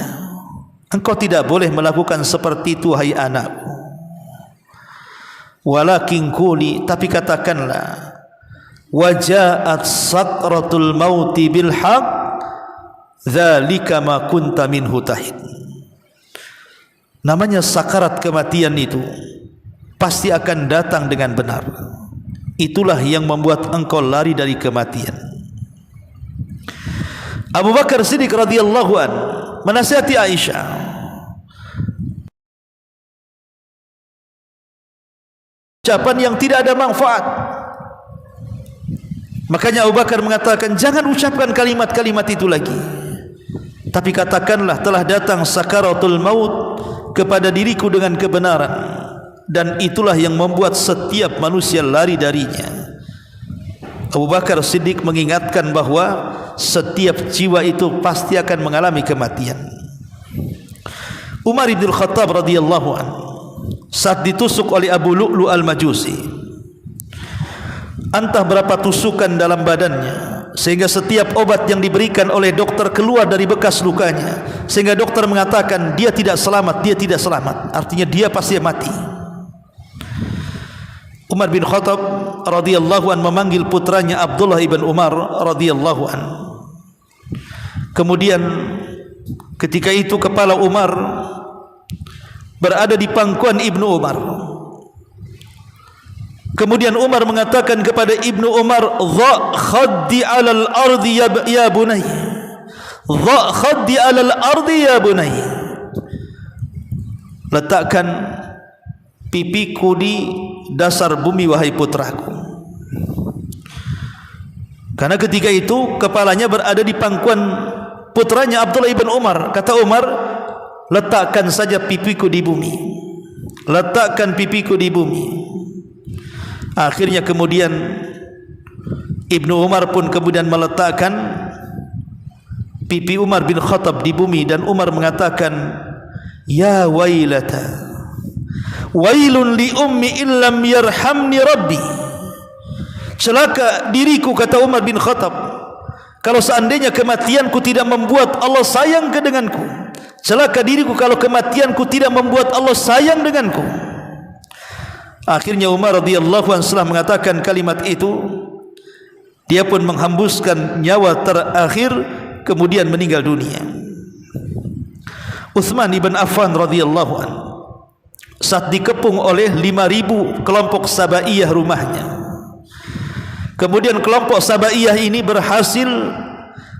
Engkau tidak boleh melakukan seperti itu hai anakku. Walakin quli, tapi katakanlah, waja'at sakratul mauti bil haqq dzalika ma kunta minhu tahid. Namanya sakarat kematian itu pasti akan datang dengan benar. Itulah yang membuat engkau lari dari kematian. Abu Bakar Siddiq radhiyallahu an menasihati Aisyah, ucapan yang tidak ada manfaat. Makanya Abu Bakar mengatakan, jangan ucapkan kalimat-kalimat itu lagi, tapi katakanlah telah datang sakaratul maut kepada diriku dengan kebenaran, dan itulah yang membuat setiap manusia lari darinya. Abu Bakar Siddiq mengingatkan bahwa setiap jiwa itu pasti akan mengalami kematian. Umar bin Khattab radhiyallahu anhu saat ditusuk oleh Abu Lu'lu' al-Majusi, entah berapa tusukan dalam badannya, sehingga setiap obat yang diberikan oleh dokter keluar dari bekas lukanya, sehingga dokter mengatakan dia tidak selamat, dia tidak selamat, artinya dia pasti mati. Umar bin Khattab radhiyallahu an memanggil putranya Abdullah ibn Umar radhiyallahu an. Kemudian ketika itu kepala Umar berada di pangkuan Ibnu Umar. Kemudian Umar mengatakan kepada Ibnu Umar, "Dha khaddi 'alal ardi ya bunay. Dha khaddi 'alal ardi ya bunay." Letakkan pipiku di dasar bumi wahai putraku. Karena ketika itu kepalanya berada di pangkuan putranya Abdullah ibn Umar. Kata Umar, letakkan saja pipiku di bumi. Letakkan pipiku di bumi. Akhirnya kemudian Ibnu Umar pun kemudian meletakkan pipi Umar bin Khattab di bumi, dan Umar mengatakan, "Ya wailata, wailun li ummi illam yarhamni rabbi." Celaka diriku, kata Umar bin Khattab, kalau seandainya kematianku tidak membuat Allah sayang denganku. Celaka diriku kalau kematianku tidak membuat Allah sayang denganku. Akhirnya Umar radhiyallahu anhu setelah mengatakan kalimat itu, dia pun menghembuskan nyawa terakhir, kemudian meninggal dunia. Utsman ibn Affan radhiyallahu anhu saat dikepung oleh 5.000 kelompok Sabaiyah rumahnya. Kemudian kelompok Sabaiyah ini berhasil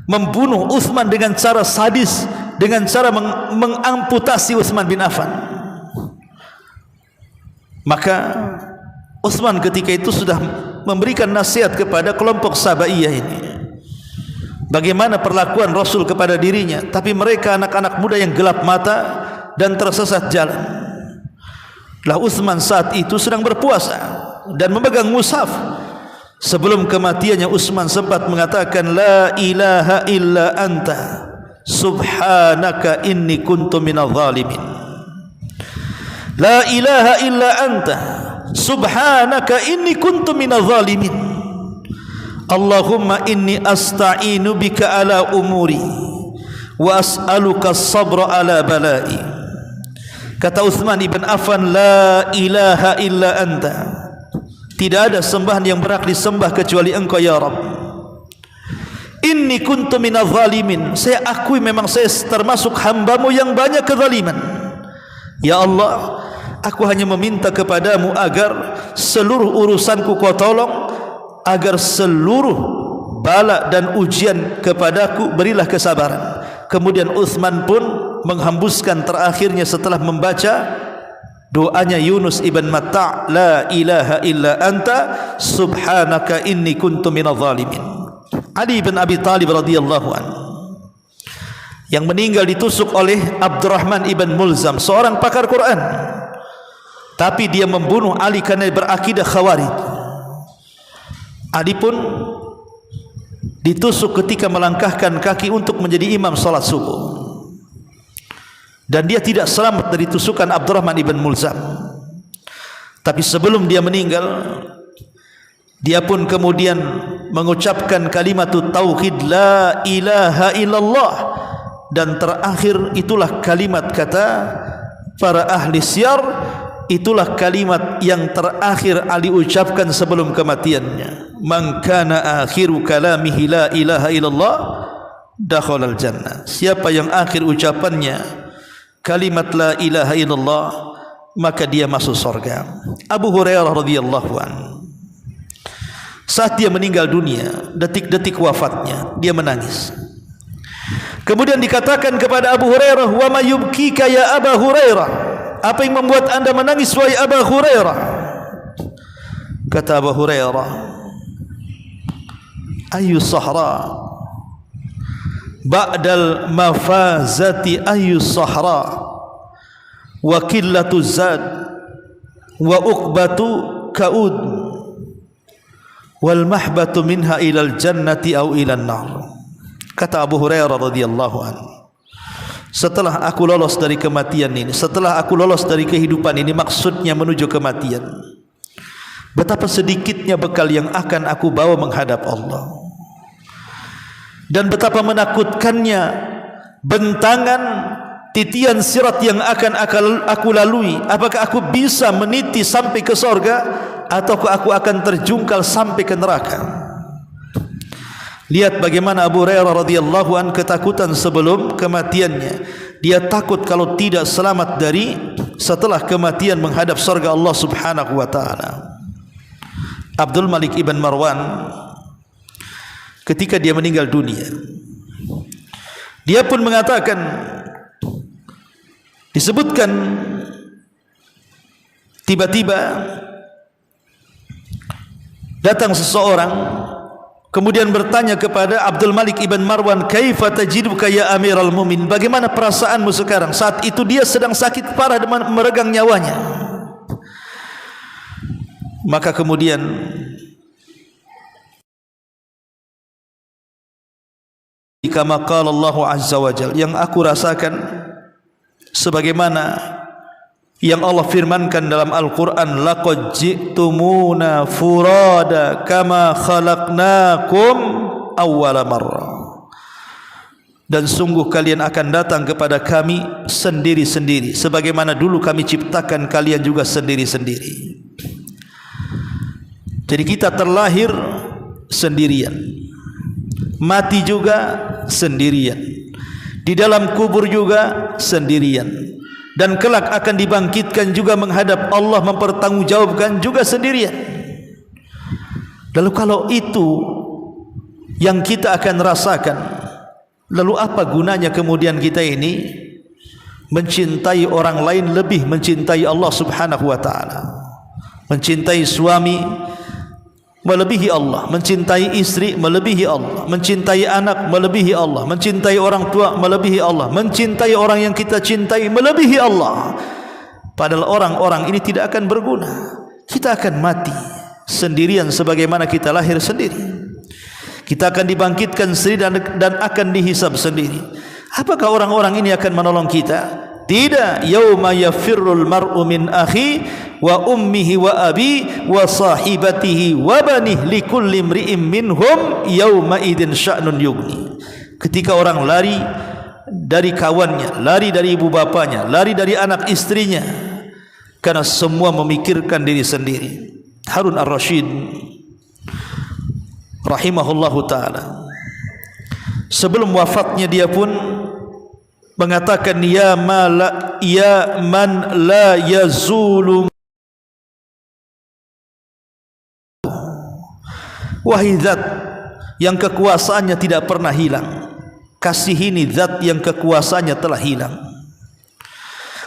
membunuh Utsman dengan cara sadis, dengan cara mengamputasi Utsman bin Affan. Maka Utsman ketika itu sudah memberikan nasihat kepada kelompok Sabaiyah ini, bagaimana perlakuan Rasul kepada dirinya, tapi mereka anak-anak muda yang gelap mata dan tersesat jalan. Lah Utsman saat itu sedang berpuasa dan memegang mushaf. Sebelum kematiannya Utsman sempat mengatakan, "La ilaha illa anta subhanaka inni kuntu minadh dhalimin." La ilaha illa anta subhanaka inni kuntu minadh dhalimin. Allahumma inni asta'inu bika ala umuri wa as'aluka as-sabra ala bala'i. Kata Utsman ibn Affan, la ilaha illa anta, tidak ada sembahan yang berhak disembah kecuali engkau ya Rabb. Inni kuntu minadh dhalimin, saya akui memang saya termasuk hambamu yang banyak kezaliman. Ya Allah, aku hanya meminta kepadamu agar seluruh urusanku kau tolong, agar seluruh bala dan ujian kepadaku berilah kesabaran. Kemudian Utsman pun menghembuskan terakhirnya setelah membaca doanya Yunus ibn Matta', la ilaha illa anta subhanaka inni kuntu minadh dhalimin. Ali bin Abi Thalib radhiyallahu anhu yang meninggal ditusuk oleh Abdurrahman ibn Mulzam, seorang pakar Quran, tapi dia membunuh Ali karena berakidah Khawarij. Ali pun ditusuk ketika melangkahkan kaki untuk menjadi imam salat subuh, dan dia tidak selamat dari tusukan Abdurrahman ibn Mulzam. Tapi sebelum dia meninggal, dia pun kemudian mengucapkan kalimat tauhid la ilaha illallah, dan terakhir itulah kalimat kata para ahli siyar, itulah kalimat yang terakhir Ali ucapkan sebelum kematiannya. Man kana akhiru kalamihi la ilaha illallah dakhalal jannah. Siapa yang akhir ucapannya kalimat la ilaha illallah, maka dia masuk surga. Abu Hurairah radhiyallahu anhu, saat dia meninggal dunia, detik-detik wafatnya, dia menangis. Kemudian dikatakan kepada Abu Hurairah, wa ma yubkika ya Abu Hurairah, apa yang membuat anda menangis wahai Abu Hurairah? Kata Abu Hurairah, ayu sahra ba'dal mafazati ayu sahra wa qillatu zad wa uqbatu kaud wal mahbatu minha ilal jannati au ilan nar. Kata Abu Hurairah radhiyallahu anhu, setelah aku lolos dari kematian ini, setelah aku lolos dari kehidupan ini, maksudnya menuju kematian, betapa sedikitnya bekal yang akan aku bawa menghadap Allah, dan betapa menakutkannya bentangan titian sirat yang akan aku lalui. Apakah aku bisa meniti sampai ke surga, ataukah aku akan terjungkal sampai ke neraka? Lihat bagaimana Abu Hurairah radhiyallahu an ketakutan sebelum kematiannya. Dia takut kalau tidak selamat dari setelah kematian menghadap surga Allah Subhanahu wa taala. Abdul Malik ibn Marwan ketika dia meninggal dunia, dia pun mengatakan, disebutkan tiba-tiba datang seseorang kemudian bertanya kepada Abdul Malik ibn Marwan, kaifa tajiduka ya Amirul Mukminin, bagaimana perasaanmu sekarang? Saat itu dia sedang sakit parah dan meregang nyawanya. Maka kemudian kama qala Allah azza wa jalla, yang aku rasakan sebagaimana yang Allah firmankan dalam Al-Quran, laqad ji'tumuna furada kama khalaqnakum awwala marrah, dan sungguh kalian akan datang kepada kami sendiri-sendiri, sebagaimana dulu kami ciptakan kalian juga sendiri-sendiri. Jadi kita terlahir sendirian, mati juga sendirian, di dalam kubur juga sendirian, dan kelak akan dibangkitkan juga menghadap Allah, mempertanggungjawabkan juga sendirian. Lalu kalau itu yang kita akan rasakan, lalu apa gunanya kemudian kita ini mencintai orang lain lebih mencintai Allah Subhanahu wa taala, mencintai suami melebihi Allah, mencintai istri melebihi Allah, mencintai anak melebihi Allah, mencintai orang tua melebihi Allah, mencintai orang yang kita cintai melebihi Allah. Padahal orang-orang ini tidak akan berguna. Kita akan mati sendirian sebagaimana kita lahir sendiri. Kita akan dibangkitkan sendiri dan akan dihisab sendiri. Apakah orang-orang ini akan menolong kita? Tidak. Yauma yafirrul mar'u min akhi wa ummihi wa abi wa sahibatihi wa banih likulli imri'im minhum yauma idzin sya'nun yughni. Ketika orang lari dari kawannya, lari dari ibu bapanya, lari dari anak istrinya, karena semua memikirkan diri sendiri. Harun ar-Rasyid rahimahullahu taala, sebelum wafatnya dia pun mengatakan, ya man la yazulu, wahai zat yang kekuasaannya tidak pernah hilang, kasihini zat yang kekuasaannya telah hilang.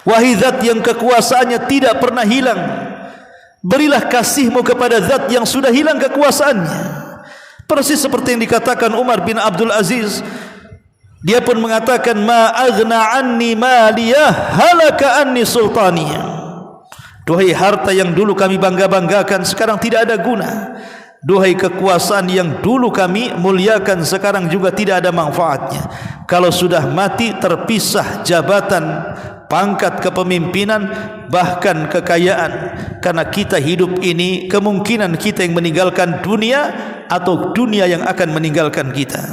Wahai zat yang kekuasaannya tidak pernah hilang, berilah kasih-Mu kepada zat yang sudah hilang kekuasaannya. Persis seperti yang dikatakan Umar bin Abdul Aziz. Dia pun mengatakan, ma aghna anni maliyah halaka anni sultaniyah. Duhai harta yang dulu kami bangga-banggakan, sekarang tidak ada guna. Duhai kekuasaan yang dulu kami muliakan, sekarang juga tidak ada manfaatnya. Kalau sudah mati, terpisah jabatan, pangkat kepemimpinan, bahkan kekayaan. Karena kita hidup ini, kemungkinan kita yang meninggalkan dunia, atau dunia yang akan meninggalkan kita.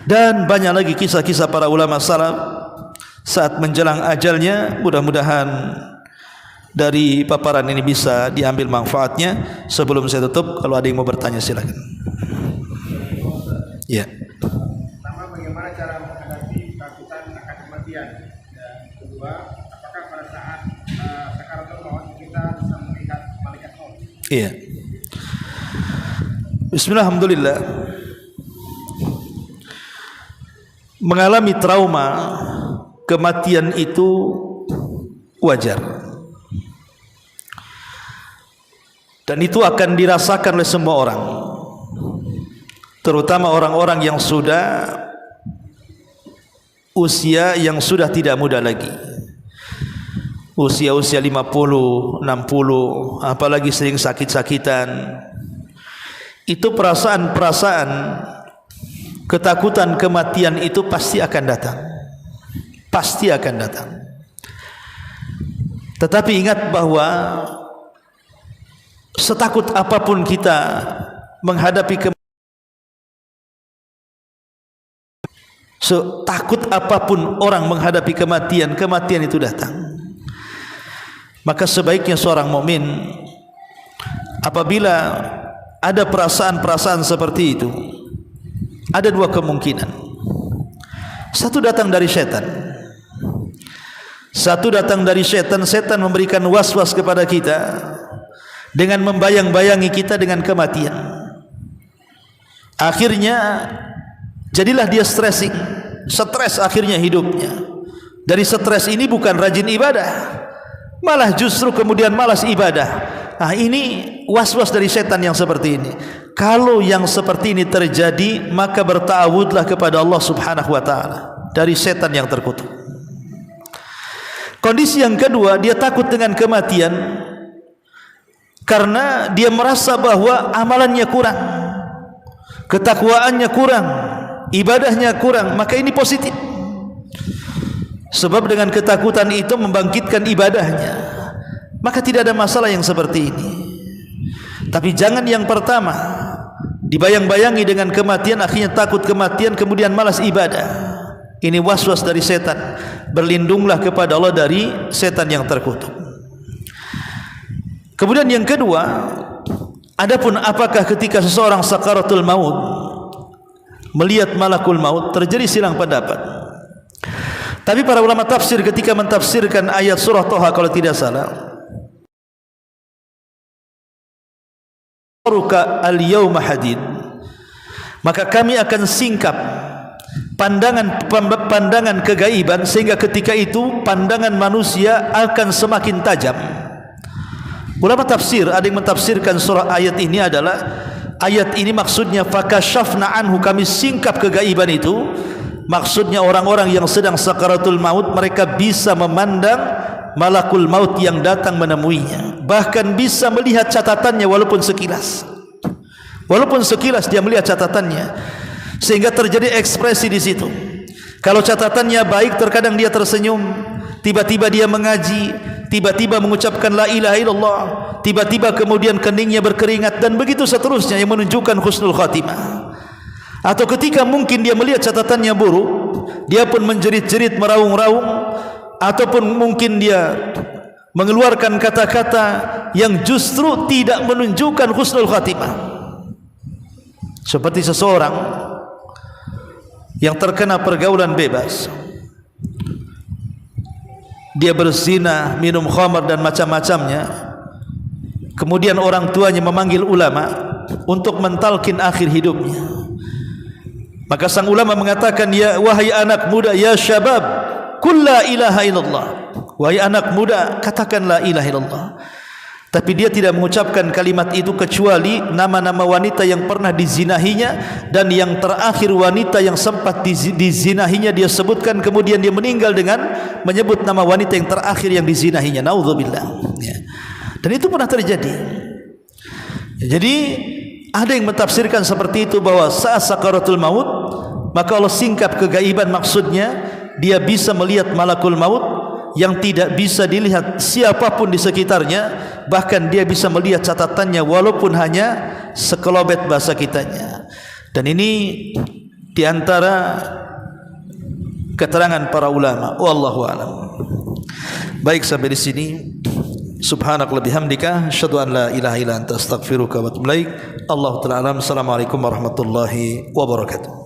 Dan banyak lagi kisah-kisah para ulama salaf saat menjelang ajalnya. Mudah-mudahan dari paparan ini bisa diambil manfaatnya. Sebelum saya tutup, kalau ada yang mau bertanya silakan. Ya. Pertama, bagaimana cara menghadapi ketakutan akan kematian? Dan kedua, apakah pada saat sakaratul maut kita bisa melihat malaikat maut? Iya. Bismillah, alhamdulillah. Mengalami trauma kematian itu wajar, dan itu akan dirasakan oleh semua orang, terutama orang-orang yang sudah usia yang sudah tidak muda lagi, usia-usia 50, 60, apalagi sering sakit-sakitan. Itu perasaan-perasaan ketakutan kematian itu pasti akan datang. Pasti akan datang. Tetapi ingat bahwa setakut apapun kita menghadapi setakut apapun orang menghadapi kematian, kematian itu datang. Maka sebaiknya seorang mukmin apabila ada perasaan-perasaan seperti itu, ada dua kemungkinan. Satu datang dari setan. Satu datang dari setan. Setan memberikan was-was kepada kita dengan membayang-bayangi kita dengan kematian. Akhirnya jadilah dia stressing, stres akhirnya hidupnya. Dari stres ini bukan rajin ibadah, malah justru kemudian malas ibadah. Nah, ini was-was dari setan yang seperti ini. Kalau yang seperti ini terjadi, maka bertawudlah kepada Allah Subhanahu wa taala dari setan yang terkutuk. Kondisi yang kedua, dia takut dengan kematian karena dia merasa bahwa amalannya kurang, ketakwaannya kurang, ibadahnya kurang. Maka ini positif, sebab dengan ketakutan itu membangkitkan ibadahnya. Maka tidak ada masalah yang seperti ini. Tapi jangan yang pertama, dibayang-bayangi dengan kematian, akhirnya takut kematian, kemudian malas ibadah. Ini was-was dari setan. Berlindunglah kepada Allah dari setan yang terkutuk. Kemudian yang kedua, adapun apakah ketika seseorang sakaratul maut melihat malakul maut, terjadi silang pendapat. Tapi para ulama tafsir ketika mentafsirkan ayat surah Thaha kalau tidak salah, al-yawma hadid, maka kami akan singkap pandangan kegaiban sehingga ketika itu pandangan manusia akan semakin tajam. Ulama tafsir ada yang mentafsirkan surah ayat ini adalah, ayat ini maksudnya fakashafna anhu, kami singkap kegaiban itu. Maksudnya orang-orang yang sedang sakaratul maut, mereka bisa memandang malakul maut yang datang menemuinya, bahkan bisa melihat catatannya walaupun sekilas. Walaupun sekilas dia melihat catatannya, sehingga terjadi ekspresi di situ. Kalau catatannya baik, terkadang dia tersenyum, tiba-tiba dia mengaji, tiba-tiba mengucapkan la ilaha illallah, tiba-tiba kemudian keningnya berkeringat, dan begitu seterusnya yang menunjukkan husnul khatimah. Atau ketika mungkin dia melihat catatannya buruk, dia pun menjerit-jerit, meraung-raung, ataupun mungkin dia mengeluarkan kata-kata yang justru tidak menunjukkan husnul khatimah. Seperti seseorang yang terkena pergaulan bebas, dia berzina, minum khamar dan macam-macamnya. Kemudian orang tuanya memanggil ulama untuk mentalkin akhir hidupnya. Maka sang ulama mengatakan, ya wahai anak muda, ya syabab, qul la ilaha illallah, Wahai anak muda, katakan la ilaha illallah. Tapi dia tidak mengucapkan kalimat itu kecuali nama-nama wanita yang pernah dizinahinya, dan yang terakhir wanita yang sempat dizinahinya dia sebutkan, kemudian dia meninggal dengan menyebut nama wanita yang terakhir yang dizinahinya. Naudzubillah. Ya. Dan itu pernah terjadi. Ya, jadi ada yang mentafsirkan seperti itu, bahwa saat sakaratul maut maka Allah singkap kegaiban, maksudnya dia bisa melihat malakul maut yang tidak bisa dilihat siapapun di sekitarnya, bahkan dia bisa melihat catatannya walaupun hanya sekelobet bahasa kitanya. Dan ini diantara keterangan para ulama. Wallahu a'lam. Baik, sampai di sini. Subhanakallahumma bihamdika asyhadu an la ilaha illa anta astaghfiruka wa atubu ilaik. Allahu ta'ala alam. Assalamualaikum warahmatullahi wabarakatuh.